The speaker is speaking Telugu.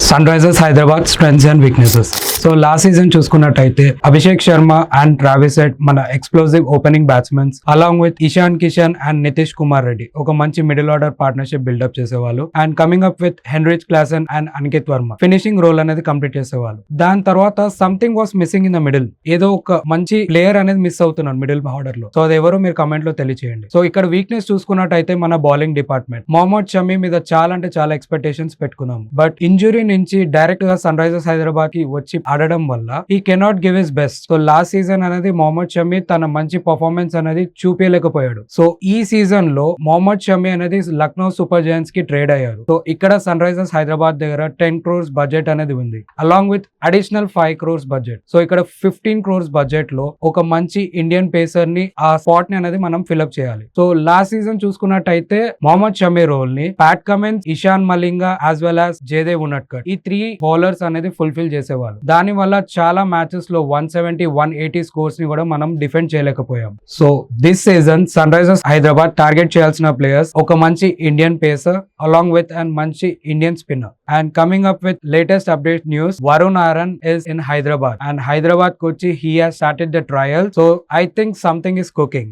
Sun Risers Hyderabad strengths and weaknesses. So last season చూసుకున్నట్టయితే Abhishek Sharma and Travis Head మన explosive opening batsmens along with Ishan Kishan and Nitish Kumar Reddy ఒక మంచి మిడిల్ ఆర్డర్ పార్ట్నర్షిప్ బిల్డప్ చేసేవాళ్ళు. And coming up with Heinrich Klaasen and Aniket Varma finishing role అనేది కంప్లీట్ చేసేవాళ్ళు. దాని తర్వాత something was missing in the middle. ఏదో ఒక మంచి ప్లేయర్ అనేది మిస్ అవుతున్నాడు మిడిల్ ఆర్డర్ లో. సో అది ఎవరో మీరు కమెంట్ లో తెలియచేయండి. సో ఇక్కడ వీక్నెస్ చూసుకున్నట్టయితే మన బౌలింగ్ డిపార్ట్మెంట్ మొహమ్మద్ షమీ మీద చాలా అంటే చాలా ఎక్స్పెక్టేషన్స్ పెట్టుకున్నాము. బట్ ఇంజురీ నుంచి డైరెక్ట్ గా సన్ రైజర్స్ హైదరాబాద్ కి వచ్చి ఆడడం వల్ల ఈ cannot give his best. So last season అనేది మొహమ్మద్ షమీ తన మంచి పర్ఫార్మెన్స్ అనేది చూపించలేకపోయాడు. సో ఈ సీజన్ లో మొహమ్మద్ షమీ అనేది లక్నో సూపర్ జైంట్స్ కి ట్రేడ్ అయ్యారు. సో ఇక్కడ సన్ రైజర్స్ హైదరాబాద్ దగ్గర 10 crores బడ్జెట్ అనేది ఉంది along with additional 5 crores budget. So ఇక్కడ 15 crores బడ్జెట్ లో ఒక మంచి ఇండియన్ పేసర్ ని ఆ స్పాట్ ని అనేది మనం ఫిల్అప్ చేయాలి. సో లాస్ట్ సీజన్ చూసుకున్నట్టయితే మొహమ్మద్ షమీ రోల్ ని Pat Cummins, Ishan Malinga as well as Jaydev Unadkat ఈ 3 బౌలర్స్ అనేది ఫుల్ఫిల్ చేసేవాళ్ళు. దాని వల్ల చాలా మ్యాచెస్ లో 170, 180 స్కోర్స్ ని కూడా మనం డిఫెండ్ చేయలేకపోయాం. So this season Sunrisers Hyderabad target చేయాల్సిన ప్లేయర్స్ ఒక మంచి Indian pacer along with and మంచి Indian spinner. And coming up with latest update news, Varun Aaron is in Hyderabad and Hyderabad Kochi he has started the trial, so I think something is cooking.